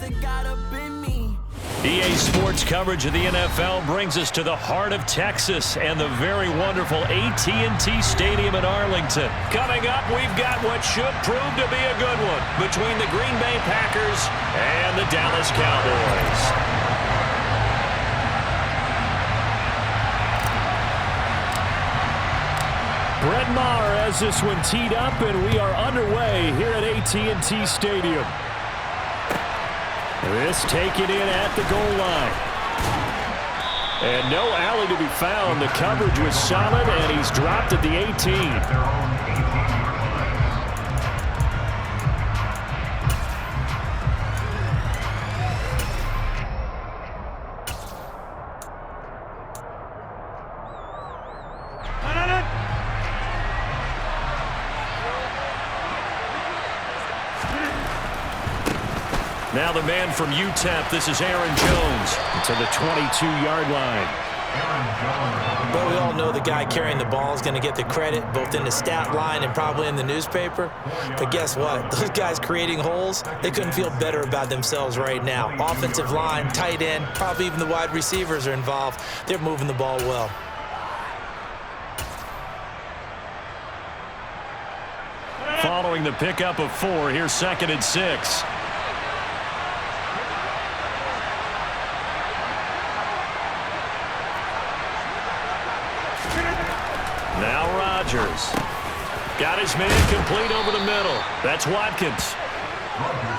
that got up in me. EA Sports coverage of the NFL brings us to the heart of Texas and the very wonderful AT&T Stadium in Arlington. Coming up, we've got what should prove to be a good one between the Green Bay Packers and the Dallas Cowboys. Brett Maher has this one teed up, and we are underway here at AT&T Stadium. This taken in at the goal line. And no alley to be found. The coverage was solid, and he's dropped at the 18. Now the man from UTEP, this is Aaron Jones to the 22-yard line. Well, we all know the guy carrying the ball is going to get the credit, both in the stat line and probably in the newspaper. But guess what? Those guys creating holes, they couldn't feel better about themselves right now. Offensive line, tight end, probably even the wide receivers are involved. They're moving the ball well. Following the pickup of 4, here's 2nd and 6. Now Rodgers. Got his man complete over the middle. That's Watkins.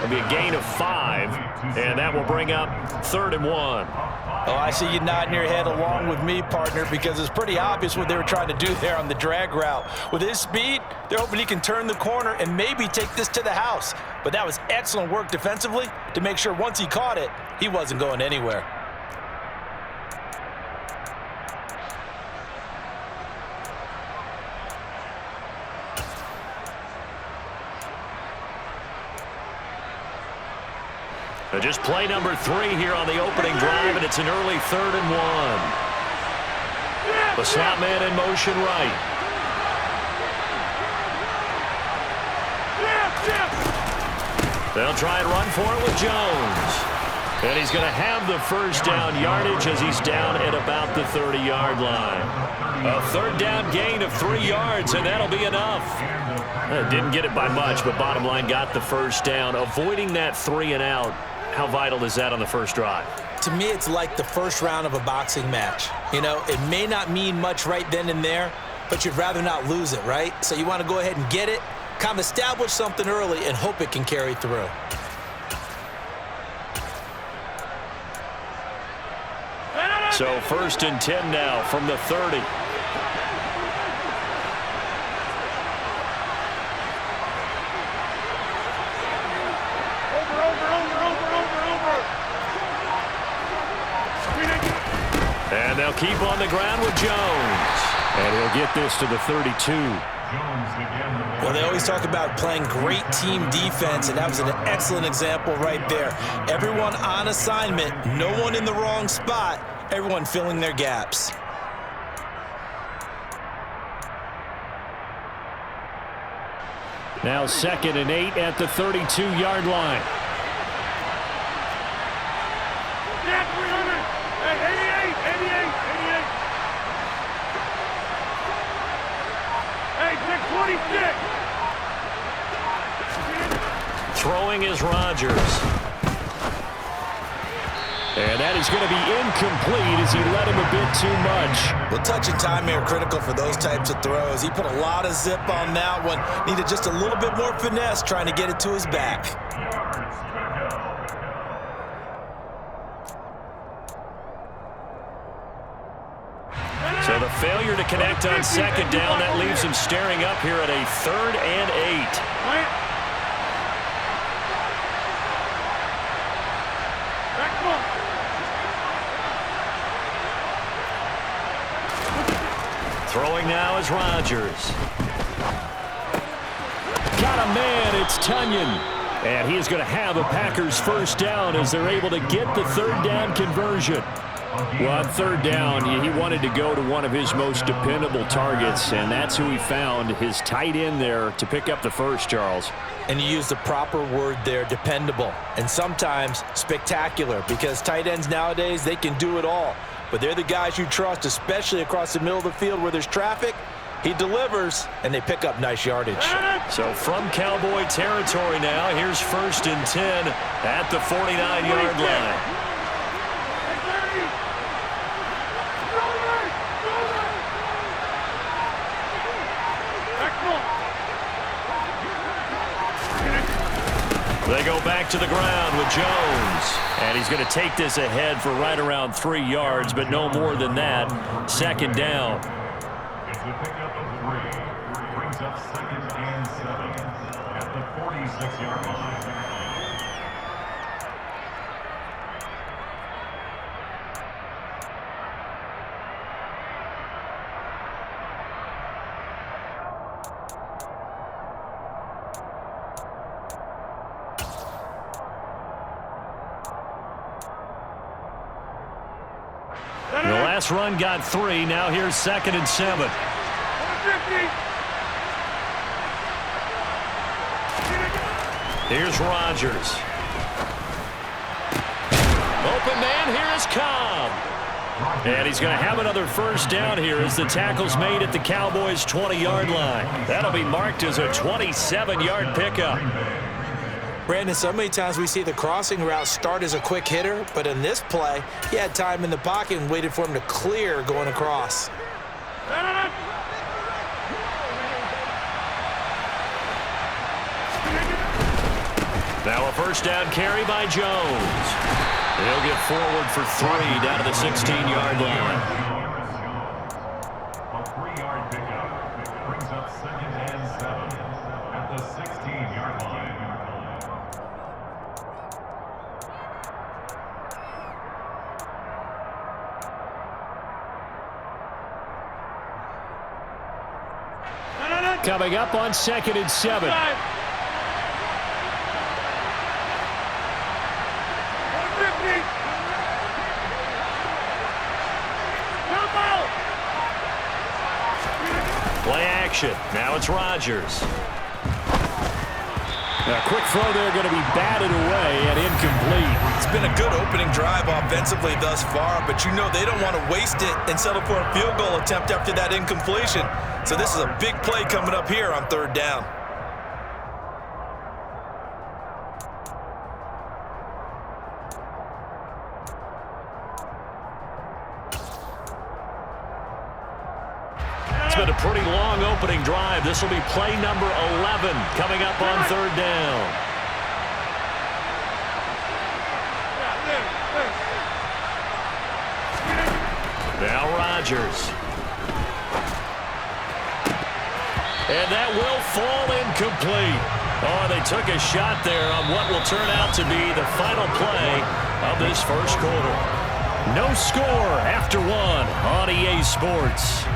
It'll be a gain of 5, and that will bring up 3rd and 1. Oh, I see you nodding your head along with me, partner, because it's pretty obvious what they were trying to do there on the drag route. With his speed, they're hoping he can turn the corner and maybe take this to the house. But that was excellent work defensively to make sure once he caught it, he wasn't going anywhere. Just play number 3 here on the opening drive, and it's an early 3rd and 1. The slot man in motion right. They'll try and run for it with Jones. And he's going to have the first down yardage as he's down at about the 30-yard line. A 3rd down gain of 3 yards, and that'll be enough. Didn't get it by much, but bottom line got the first down. Avoiding that 3 and out. How vital is that on the first drive? To me, it's like the first round of a boxing match. You know, it may not mean much right then and there, but you'd rather not lose it, right? So you want to go ahead and get it, kind of establish something early, and hope it can carry through. So 1st and 10 now from the 30. And they'll keep on the ground with Jones. And he'll get this to the 32. Well, they always talk about playing great team defense, and that was an excellent example right there. Everyone on assignment, no one in the wrong spot, everyone filling their gaps. Now 2nd and 8 at the 32-yard line. Throwing is Rodgers. And that is going to be incomplete as he let him a bit too much. Well, touch and time are critical for those types of throws. He put a lot of zip on that one. Needed just a little bit more finesse trying to get it to his back. So the failure to connect on 2nd down, that leaves him staring up here at a 3rd and 8. Throwing now is Rodgers. Got a man, it's Tunyon. And he is going to have a Packers first down as they're able to get the 3rd down conversion. Well, on third down, he wanted to go to one of his most dependable targets, and that's who he found, his tight end there, to pick up the first, Charles. And you use the proper word there, dependable, and sometimes spectacular, because tight ends nowadays, they can do it all. But they're the guys you trust, especially across the middle of the field where there's traffic. He delivers, and they pick up nice yardage. So from Cowboy territory now, here's 1st and 10 at the 49-yard line. They go back to the ground with Jones. And he's going to take this ahead for right around 3 yards, but no more than that. 2nd down. It's a pickup of 3. Brings up 2nd and 7 at the 46-yard line. The last run got 3. Now here's 2nd and 7. Here's Rodgers. Open man, here is Cobb. And he's going to have another 1st down here as the tackle's made at the Cowboys' 20-yard line. That'll be marked as a 27-yard pickup. Brandon, so many times we see the crossing route start as a quick hitter, but in this play, he had time in the pocket and waited for him to clear going across. Now a 1st down carry by Jones. He'll get forward for 3 down to the 16-yard line. A 3-yard pickup brings up 2nd and 7 at the 16-yard line. Coming up on 2nd and 7. Play action. Now it's Rodgers. A quick throw there going to be batted away and incomplete. It's been a good opening drive offensively thus far, but you know they don't want to waste it and settle for a field goal attempt after that incompletion. So this is a big play coming up here on 3rd down. It's been a pretty long opening drive. This will be play number 11 coming up on 3rd down. Now Rodgers. And that will fall incomplete. Oh, they took a shot there on what will turn out to be the final play of this 1st quarter. No score after 1 on EA Sports.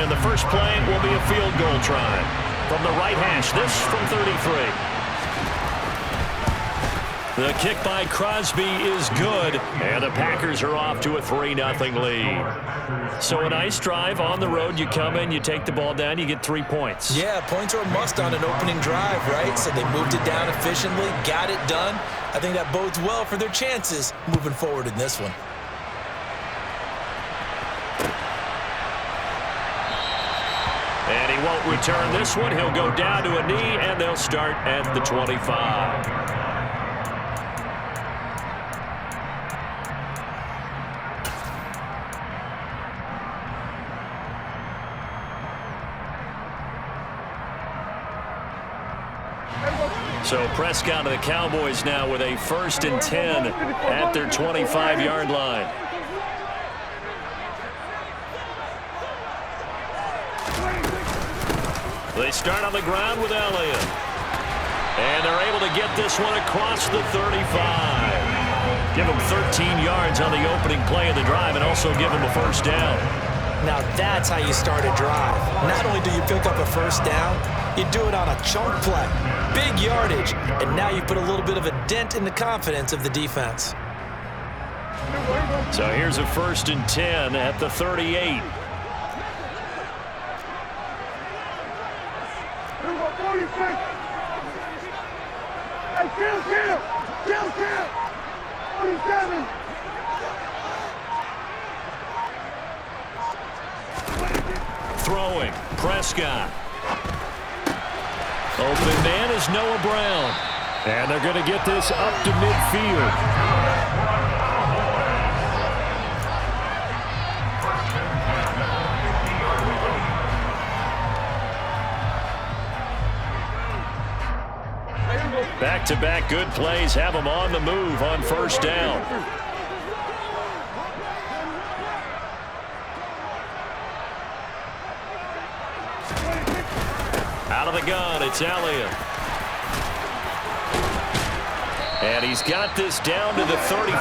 And the first play will be a field goal try. From the right hash, this from 33. The kick by Crosby is good, and the Packers are off to a 3-0 lead. So a nice drive on the road. You come in, you take the ball down, you get 3 points. Yeah, points are a must on an opening drive, right? So they moved it down efficiently, got it done. I think that bodes well for their chances moving forward in this one. And he won't return this one. He'll go down to a knee, and they'll start at the 25. So Prescott and the Cowboys now with a 1st and 10 at their 25-yard line. They start on the ground with Elliott. And they're able to get this one across the 35. Give them 13 yards on the opening play of the drive and also give them a 1st down. Now that's how you start a drive. Not only do you pick up a first down, you do it on a chunk play. Big yardage, and now you put a little bit of a dent in the confidence of the defense. So here's a 1st and 10 at the 38. Throwing, Prescott. Open man is Noah Brown. And they're going to get this up to midfield. Back-to-back good plays have them on the move on 1st down. Out of the gun, it's Elliott. And he's got this down to the 35.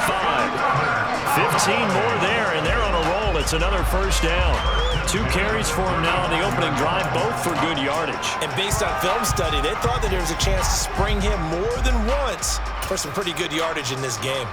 15 more there, and they're on a roll. It's another 1st down. 2 carries for him now on the opening drive, both for good yardage. And based on film study, they thought that there was a chance to spring him more than once for some pretty good yardage in this game.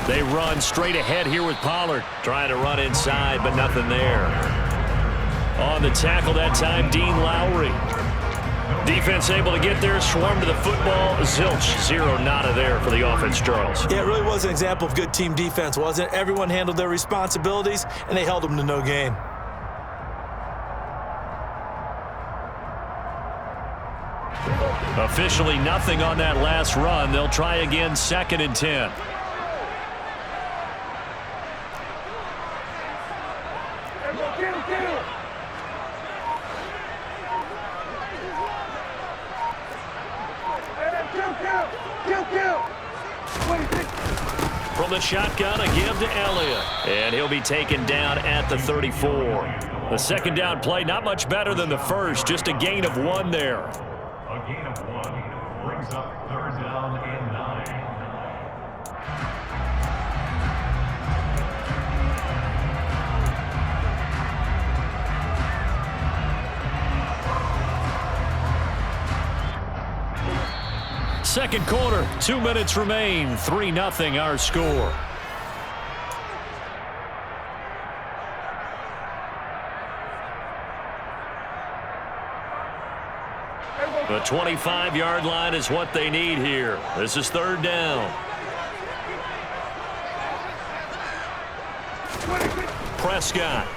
They run straight ahead here with Pollard. Trying to run inside, but nothing there. On the tackle that time, Dean Lowry. Defense able to get there, swarm to the football. Zilch, 0 nada there for the offense, Charles. Yeah, it really was an example of good team defense, wasn't it? Everyone handled their responsibilities, and they held them to no gain. Officially nothing on that last run. They'll try again, 2nd and 10. From the shotgun, a give to Elliott. And he'll be taken down at the 34. The 2nd down play, not much better than the first, just a gain of 1 there. A gain of 1 brings up 3rd down and 9. Second quarter, 2 minutes remain. 3-0 our score. The 25-yard line is what they need here. This is 3rd down. Prescott.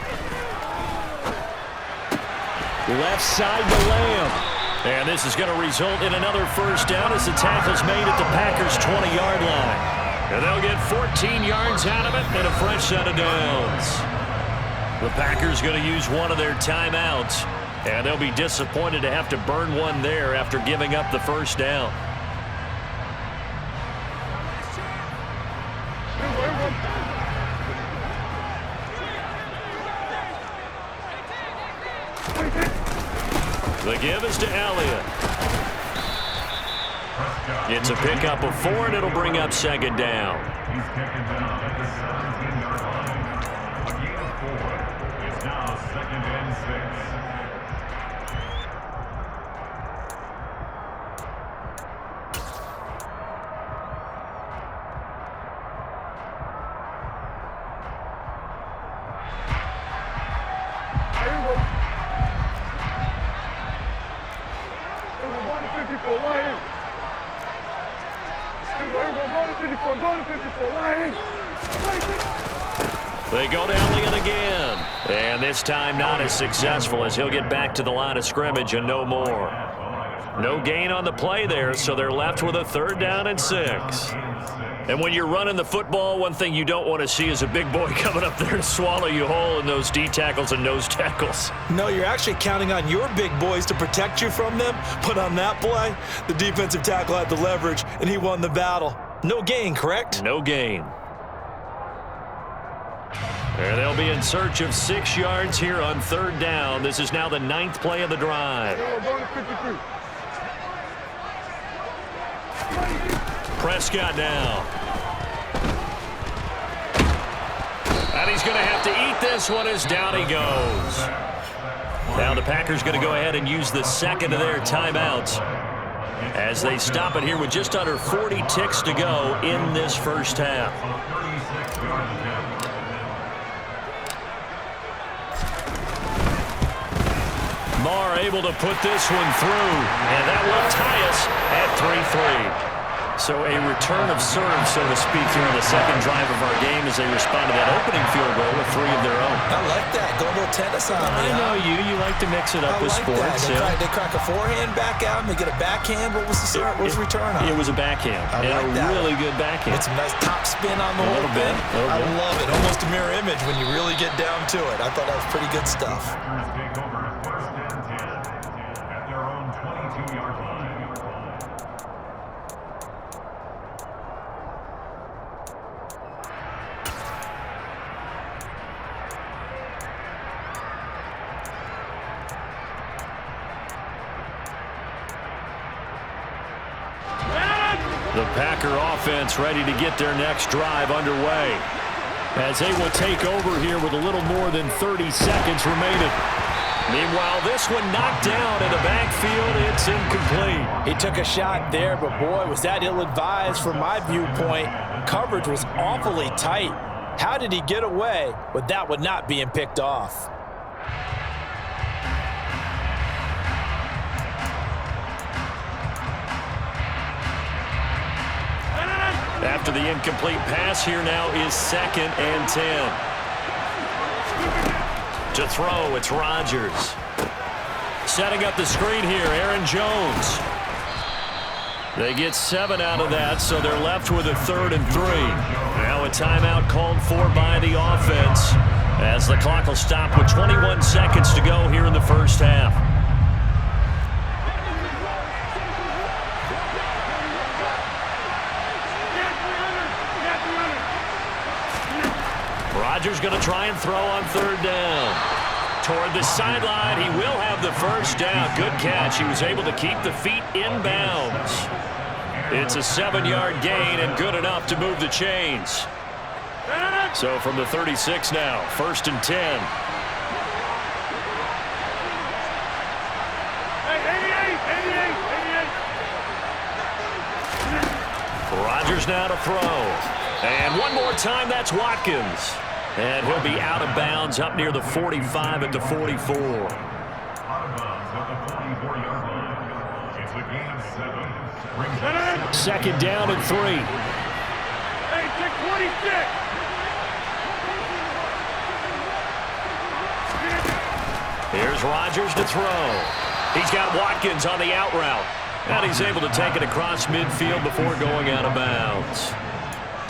Left side to Lamb. And this is going to result in another 1st down as the tackle's made at the Packers' 20-yard line. And they'll get 14 yards out of it and a fresh set of downs. The Packers going to use one of their timeouts. And they'll be disappointed to have to burn one there after giving up the 1st down. The give is to Elliott. It's a pickup of 4, and it'll bring up 2nd down. He's taken down at the 17-yard line. A gain of 4. It's now 2nd and 6. They go to Elliott again. And this time not as successful as he'll get back to the line of scrimmage and no more. No gain on the play there, so they're left with a 3rd down and 6. And when you're running the football, one thing you don't want to see is a big boy coming up there to swallow you whole in those D tackles and nose tackles. No, you're actually counting on your big boys to protect you from them. But on that play, the defensive tackle had the leverage, and he won the battle. No gain, correct? No gain. And they'll be in search of 6 yards here on 3rd down. This is now the 9th play of the drive. Prescott now. And he's going to have to eat this one as down he goes. Now the Packers going to go ahead and use the second of their timeouts as they stop it here with just under 40 ticks to go in this first half. Marr able to put this one through, and that will tie us at 3-3. So a return of serve, so to speak, here on the second drive of our game as they respond to that opening field goal with 3 of their own. I like that. Go a little tennis on me. I know you. You like to mix it up with sports. They crack a forehand back out and they get a backhand. What was the serve? What was the return on? It was a backhand. I like a really good backhand. With some nice top spin on the whole thing. I love it. Almost a mirror image when you really get down to it. I thought that was pretty good stuff. The Packer offense ready to get their next drive underway as they will take over here with a little more than 30 seconds remaining. Meanwhile, this one knocked down in the backfield. It's incomplete. He took a shot there, but boy, was that ill-advised from my viewpoint. Coverage was awfully tight. How did he get away with that one not being picked off? After the incomplete pass, here now is 2nd and 10. To throw, it's Rodgers. Setting up the screen here, Aaron Jones. They get 7 out of that, so they're left with a 3rd and 3. Now a timeout called for by the offense as the clock will stop with 21 seconds to go here in the first half. Rodgers going to try and throw on 3rd down. Toward the sideline, he will have the first down. Good catch. He was able to keep the feet in bounds. It's a 7-yard gain and good enough to move the chains. So from the 36 now, 1st and 10. Rodgers now to throw. And one more time, that's Watkins. And he'll be out of bounds up near the 45 at the 44. Second down and 3. Hey, check 26. Here's Rodgers to throw. He's got Watkins on the out route. And he's able to take it across midfield before going out of bounds.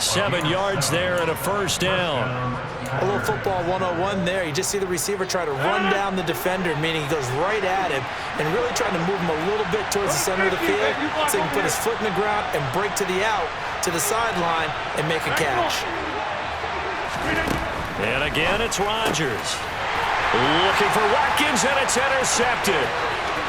7 yards there and a first down. A little football 101 there. You just see the receiver try to run down the defender, meaning he goes right at him and really trying to move him a little bit towards the center of the field so he can put his foot in the ground and break to the out, to the sideline, and make a catch. And again, it's Rodgers. Looking for Watkins, and it's intercepted.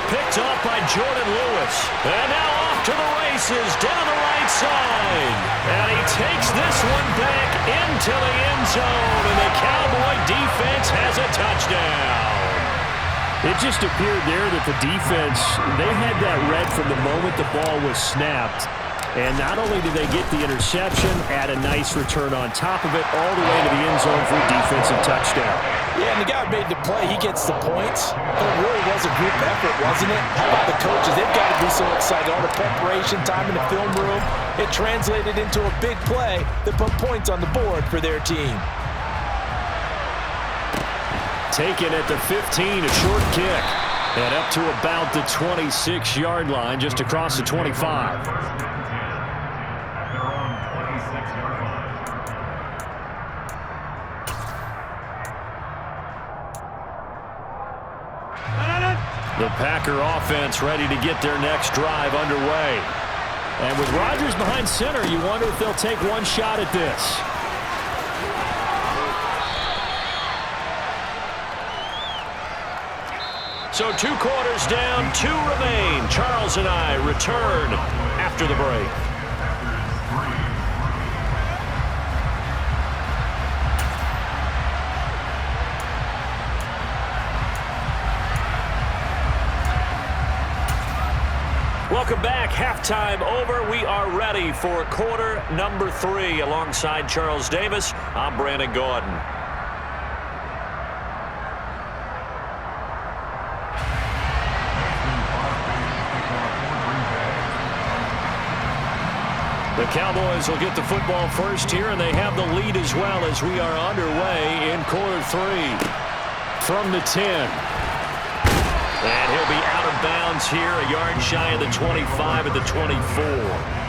Picked off by Jordan Lewis. And now off to the races down the right side. And he takes this one back into the end zone. And the Cowboy defense has a touchdown. It just appeared there that the defense, they had that read from the moment the ball was snapped. And not only did they get the interception, add a nice return on top of it, all the way to the end zone for a defensive touchdown. Yeah, and the guy made the play. He gets the points. But it really was a group effort, wasn't it? How about the coaches? They've got to be so excited. All the preparation time in the film room, it translated into a big play that put points on the board for their team. Taken at the 15, a short kick. And up to about the 26-yard line, just across the 25. The Packer offense ready to get their next drive underway. And with Rodgers behind center, you wonder if they'll take one shot at this. So 2 quarters down, 2 remain. Charles and I return after the break. Welcome back. Halftime over. We are ready for quarter number 3. Alongside Charles Davis, I'm Brandon Gordon. The Cowboys will get the football first here, and they have the lead as well as we are underway in quarter 3. From the 10. And he'll be out of bounds here, a yard shy of the 25 at the 24.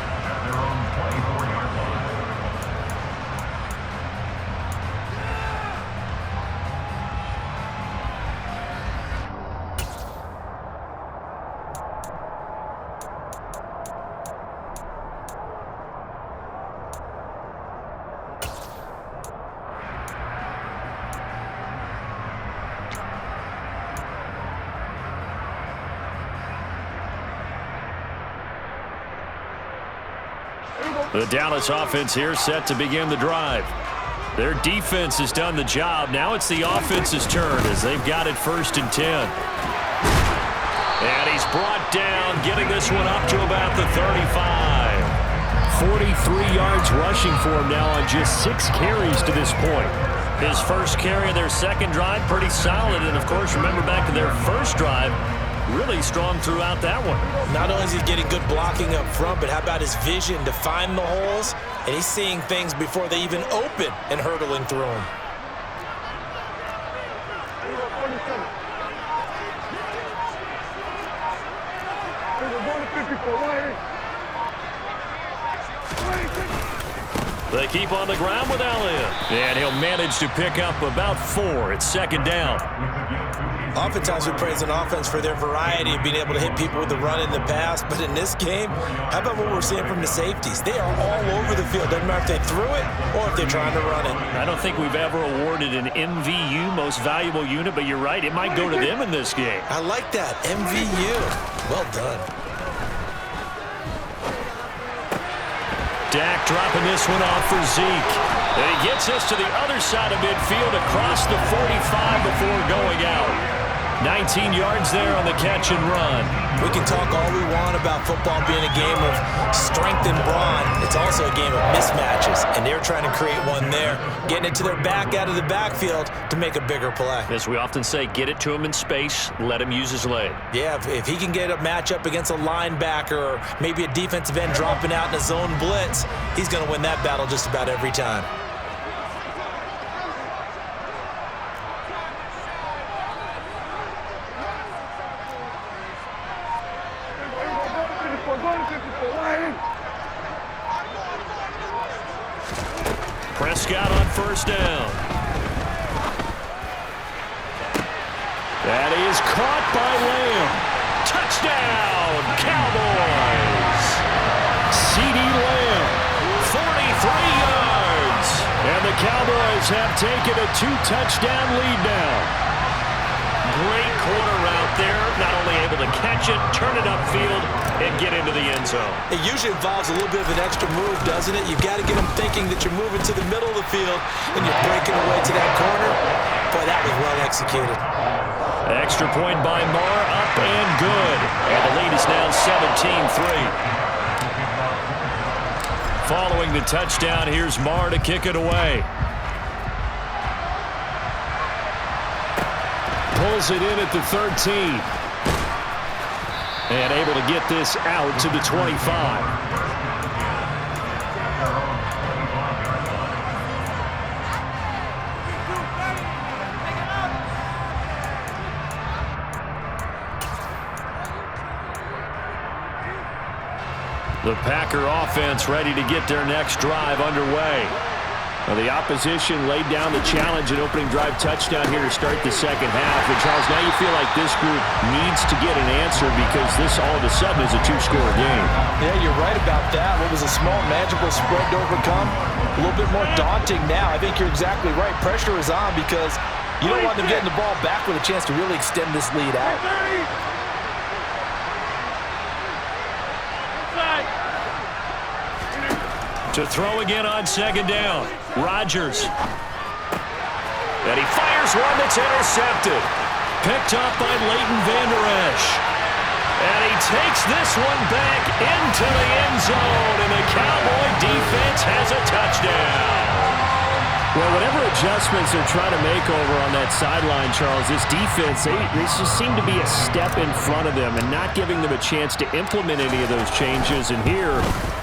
The Dallas offense here set to begin the drive. Their defense has done the job. Now it's the offense's turn as they've got it 1st and 10. And he's brought down, getting this one up to about the 35. 43 yards rushing for him now on just 6 carries to this point. His first carry of their second drive, pretty solid. And, of course, remember back to their first drive, really strong throughout that one. Not only is he getting good blocking up front, but how about his vision to find the holes? And he's seeing things before they even open and hurdling through them. They keep on the ground with Elliott. And he'll manage to pick up about 4 at 2nd down. Oftentimes we praise an offense for their variety of being able to hit people with the run in the pass, but in this game, how about what we're seeing from the safeties? They are all over the field. Doesn't matter if they threw it or if they're trying to run it. I don't think we've ever awarded an MVU, most valuable unit, but you're right, it might go to them in this game. I like that, MVU. Well done. Dak dropping this one off for Zeke. And he gets us to the other side of midfield across the 45 before going out. 19 yards there on the catch and run. We can talk all we want about football being a game of strength and brawn. It's also a game of mismatches, and they're trying to create one there, getting it to their back out of the backfield to make a bigger play. As we often say, get it to him in space, let him use his leg. Yeah, if he can get a matchup against a linebacker or maybe a defensive end dropping out in a zone blitz, he's going to win that battle just about every time. Prescott on 1st down. That is caught by Lamb. Touchdown, Cowboys. CeeDee Lamb, 43 yards. And the Cowboys have taken a 2-touchdown lead now. Great corner route there. Not only able to catch it, turn it upfield, and get into the end zone. It usually involves a little bit of an extra move, doesn't it? You've got to get them thinking that you're moving to the middle of the field and you're breaking away to that corner. Boy, that was well executed. Extra point by Marr, up and good. And the lead is now 17-3. Following the touchdown, here's Marr to kick it away. Pulls it in at the 13. And able to get this out to the 25. The Packer offense ready to get their next drive underway. Well, the opposition laid down the challenge, an opening drive touchdown here to start the second half. And, Charles, now you feel like this group needs to get an answer because this all of a sudden is a two-score game. Yeah, you're right about that. What was a small, manageable spread to overcome? A little bit more daunting now. I think you're exactly right. Pressure is on because you don't want them getting the ball back with a chance to really extend this lead out. To throw again on second down. Rodgers. And he fires one that's intercepted. Picked up by Leighton Vander Esch. And he takes this one back into the end zone. And the Cowboy defense has a touchdown. Well, whatever adjustments they're trying to make over on that sideline, Charles, this defense, they just seem to be a step in front of them and not giving them a chance to implement any of those changes. And here,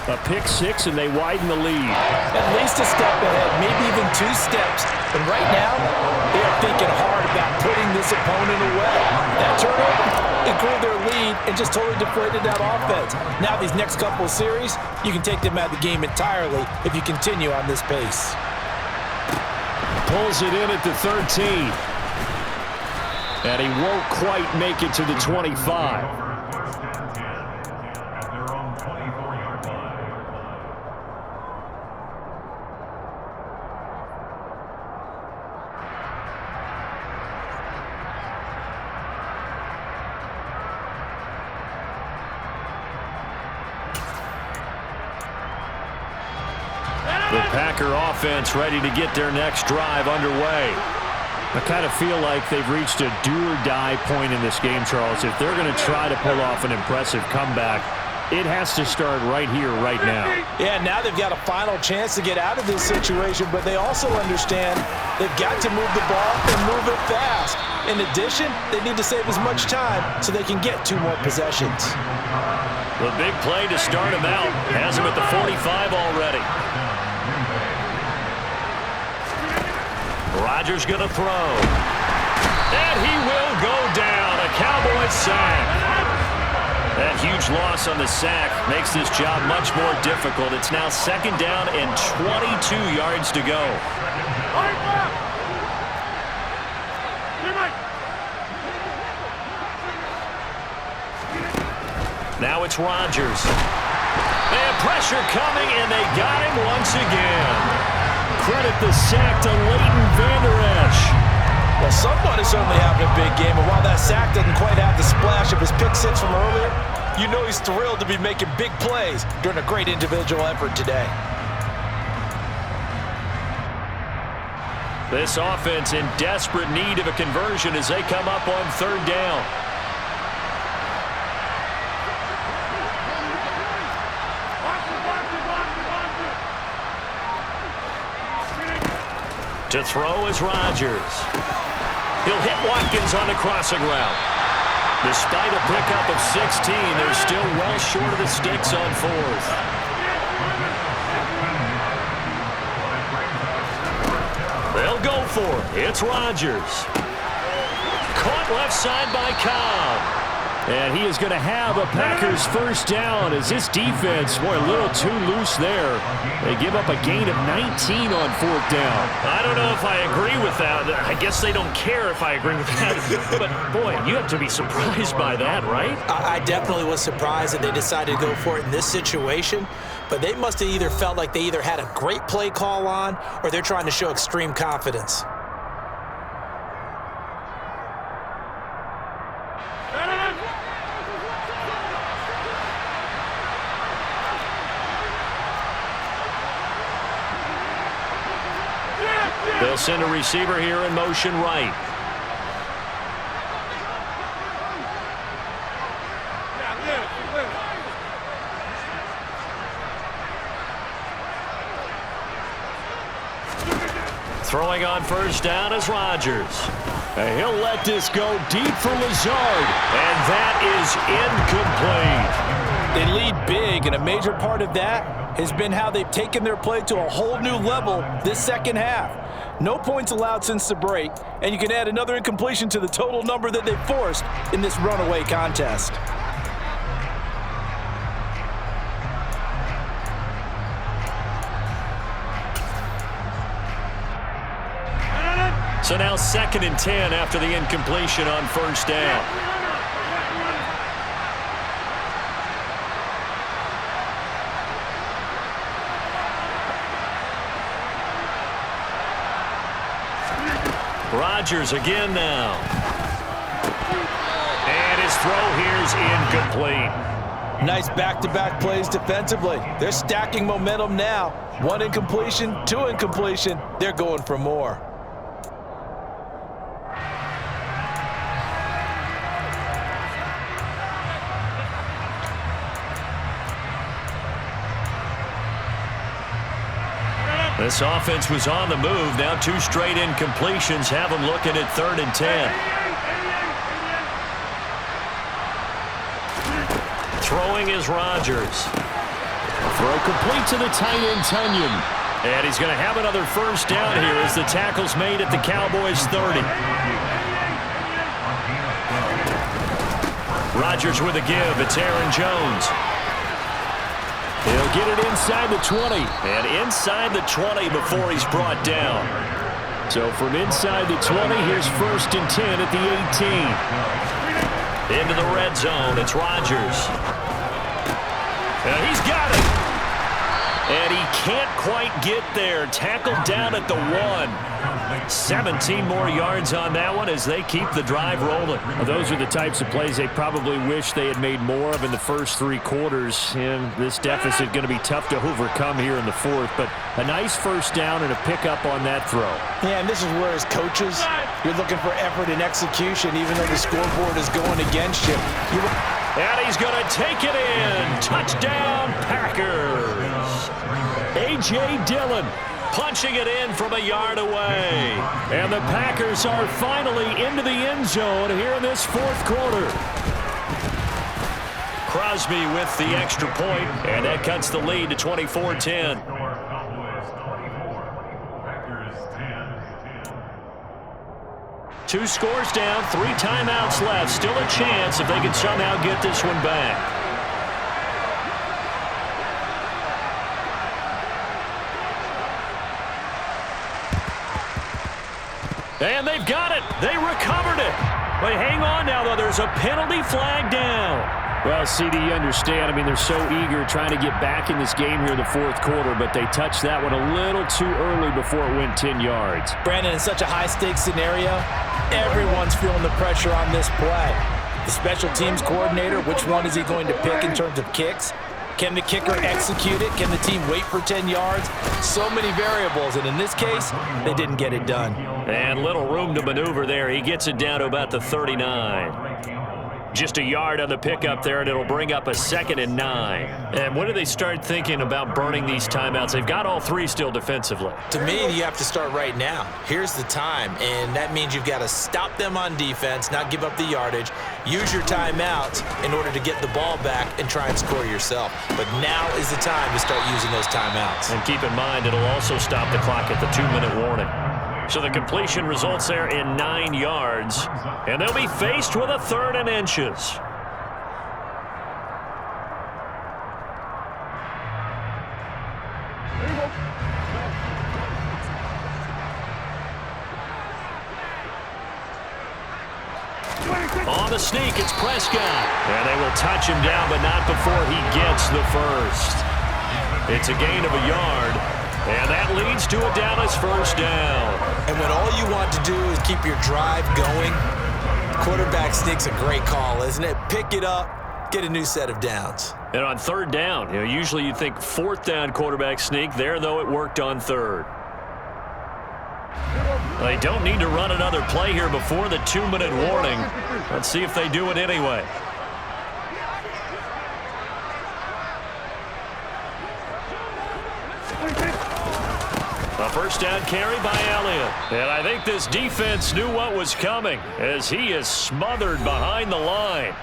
a pick six, and they widen the lead. At least a step ahead, maybe even 2 steps. And right now, they are thinking hard about putting this opponent away. That turnover, it grew their lead and just totally deflated that offense. Now these next couple of series, you can take them out of the game entirely if you continue on this pace. Pulls it in at the 13. And he won't quite make it to the 25. The Packer offense ready to get their next drive underway. I kind of feel like they've reached a do-or-die point in this game, Charles. If they're going to try to pull off an impressive comeback, it has to start right here, right now. Yeah, now they've got a final chance to get out of this situation, but they also understand they've got to move the ball and move it fast. In addition, they need to save as much time so they can get 2 more possessions. The big play to start him out has him at the 45 already. Rodgers going to throw. And he will go down. A Cowboy sack. That huge loss on the sack makes this job much more difficult. It's now second down and 22 yards to go. Now it's Rodgers. And pressure coming, and they got him once again. Credit the sack to Leighton Vander Esch. Well, someone is certainly having a big game, and while that sack doesn't quite have the splash of his pick six from earlier, you know he's thrilled to be making big plays during a great individual effort today. This offense in desperate need of a conversion as they come up on third down. To throw is Rodgers. He'll hit Watkins on the crossing route. Despite a pickup of 16, they're still well short of the sticks on fourth. They'll go for it. It's Rodgers. Caught left side by Cobb. And he is going to have a Packers first down as this defense, boy, a little too loose there. They give up a gain of 19 on fourth down. I don't know if I agree with that. I guess they don't care if I agree with that. But, boy, you have to be surprised by that, right? I definitely was surprised that they decided to go for it in this situation. But they must have either felt like they either had a great play call on or they're trying to show extreme confidence. They'll send a receiver here in motion right. Throwing on first down is Rodgers. And he'll let this go deep for Lazard. And that is incomplete. They lead big, and a major part of that has been how they've taken their play to a whole new level this second half. No points allowed since the break, and you can add another incompletion to the total number that they forced in this runaway contest. So now 2nd and 10 after the incompletion on first down. Rodgers again now. And his throw here is incomplete. Nice back-to-back plays defensively. They're stacking momentum now. 1 incompletion, 2 incompletion. They're going for more. This offense was on the move. Now 2 straight incompletions have them looking at 3rd and 10. Throwing is Rodgers. Throw complete to the tight end, Tunyon. And he's going to have another first down here as the tackle's made at the Cowboys' 30. Rodgers with a give. It's Aaron Jones. He'll get it inside the 20. And inside the 20 before he's brought down. So from inside the 20, here's 1st and 10 at the 18. Into the red zone, it's Rodgers. And he's got it. And he can't quite get there. Tackled down at the 1. 17 more yards on that one as they keep the drive rolling. Those are the types of plays they probably wish they had made more of in the first 3 quarters. And this deficit going to be tough to overcome here in the 4th. But a nice first down and a pickup on that throw. Yeah, and this is where as coaches, you're looking for effort and execution even though the scoreboard is going against you. And he's going to take it in. Touchdown, Packers. A.J. Dillon punching it in from a yard away. And the Packers are finally into the end zone here in this 4th quarter. Crosby with the extra point, and that cuts the lead to 24-10. Two scores down, 3 timeouts left. Still a chance if they can somehow get this one back. And they've got it. They recovered it. But hang on now, though. There's a penalty flag down. Well, CD, you understand. I mean, they're so eager trying to get back in this game here in the 4th quarter, but they touched that one a little too early before it went 10 yards. Brandon, in such a high-stakes scenario, everyone's feeling the pressure on this play. The special teams coordinator, which one is he going to pick in terms of kicks? Can the kicker execute it? Can the team wait for 10 yards? So many variables, and in this case, they didn't get it done. And little room to maneuver there. He gets it down to about the 39. Just a yard on the pickup there, and it'll bring up a 2nd and 9. And when do they start thinking about burning these timeouts? They've got all 3 still defensively. To me, you have to start right now. Here's the time, and that means you've got to stop them on defense, not give up the yardage, use your timeouts in order to get the ball back and try and score yourself. But now is the time to start using those timeouts. And keep in mind, it'll also stop the clock at the 2-minute warning. So the completion results there in 9 yards, and they'll be faced with a 3rd and inches. On the sneak, it's Prescott. And they will touch him down, but not before he gets the first. It's a gain of a yard. And that leads to a Dallas first down. And when all you want to do is keep your drive going, quarterback sneak's a great call, isn't it? Pick it up, get a new set of downs. And on 3rd down, usually you think 4th down quarterback sneak. There, though, it worked on 3rd. They don't need to run another play here before the 2-minute warning. Let's see if they do it anyway. A first down carry by Elliott. And I think this defense knew what was coming as he is smothered behind the line.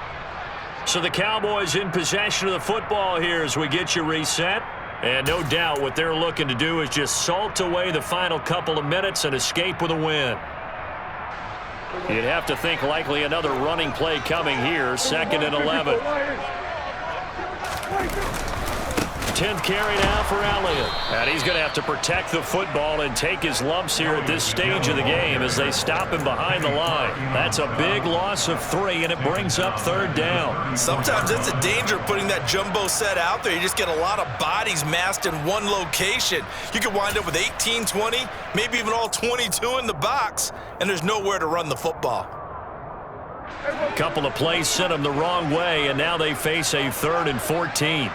So the Cowboys in possession of the football here as we get you reset. And no doubt what they're looking to do is just salt away the final couple of minutes and escape with a win. You'd have to think likely another running play coming here, 2nd and 11. 10th carry now for Elliott. And he's going to have to protect the football and take his lumps here at this stage of the game as they stop him behind the line. That's a big loss of 3, and it brings up 3rd down. Sometimes it's a danger putting that jumbo set out there. You just get a lot of bodies massed in one location. You could wind up with 18, 20, maybe even all 22 in the box, and there's nowhere to run the football. A couple of plays sent them the wrong way, and now they face a 3rd and 14.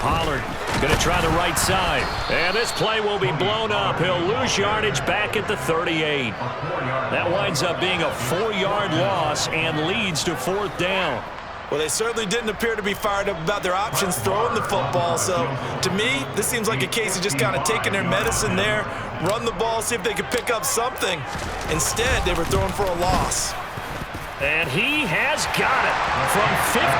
Pollard going to try the right side. And this play will be blown up. He'll lose yardage back at the 38. That winds up being a 4-yard loss and leads to 4th down. Well, they certainly didn't appear to be fired up about their options throwing the football. So, to me, this seems like a case of just kind of taking their medicine there, run the ball, see if they could pick up something. Instead, they were throwing for a loss. And he has got it from 55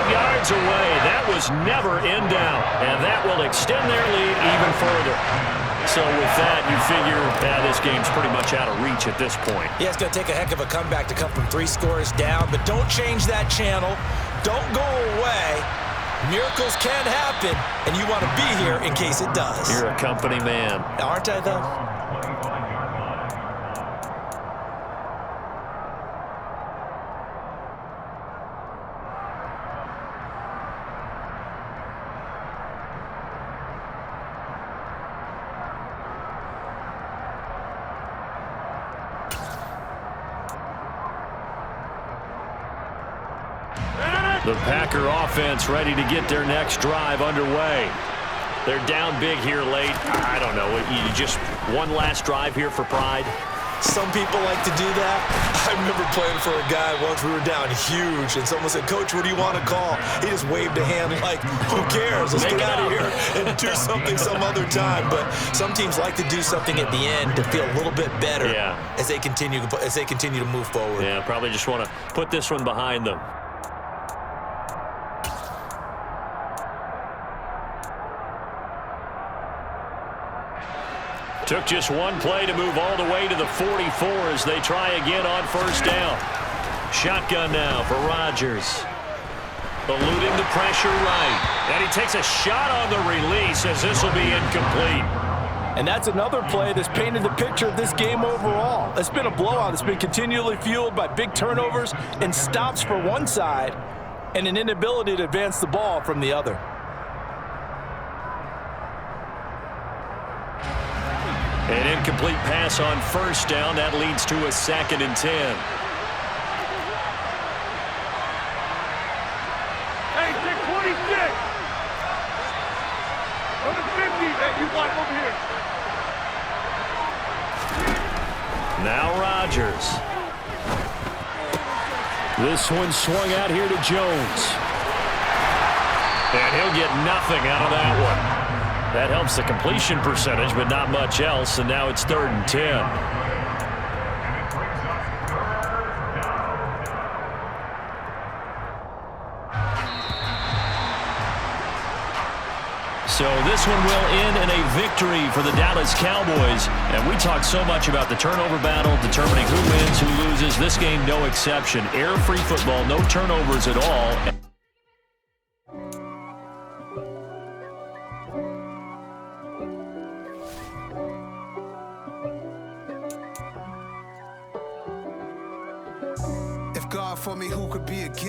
yards away. That was never in doubt. And that will extend their lead even further. So with that, you figure this game's pretty much out of reach at this point. Yeah, it's going to take a heck of a comeback to come from 3 scores down. But don't change that channel. Don't go away. Miracles can happen, and you want to be here in case it does. You're a company man. Aren't I, though? The Packer offense ready to get their next drive underway. They're down big here late. I don't know. You just one last drive here for pride? Some people like to do that. I remember playing for a guy once. We were down huge, and someone said, "Coach, what do you want to call?" He just waved a hand like, "Who cares? Let's get out of here and do something some other time." But some teams like to do something at the end to feel a little bit better as they continue to move forward. Yeah, probably just want to put this one behind them. Took just one play to move all the way to the 44 as they try again on 1st down. Shotgun now for Rodgers. Eluding the pressure right. And he takes a shot on the release as this will be incomplete. And that's another play that's painted the picture of this game overall. It's been a blowout. It's been continually fueled by big turnovers and stops for one side and an inability to advance the ball from the other. An incomplete pass on 1st down. That leads to a 2nd and 10. Hey, take 26. Number 50, that you got over here. Now Rodgers. This one swung out here to Jones. And he'll get nothing out of that one. That helps the completion percentage, but not much else, and now it's 3rd and 10. So this one will end in a victory for the Dallas Cowboys. And we talk so much about the turnover battle, determining who wins, who loses. This game, no exception. Air-free football, no turnovers at all. God for me, who could be against?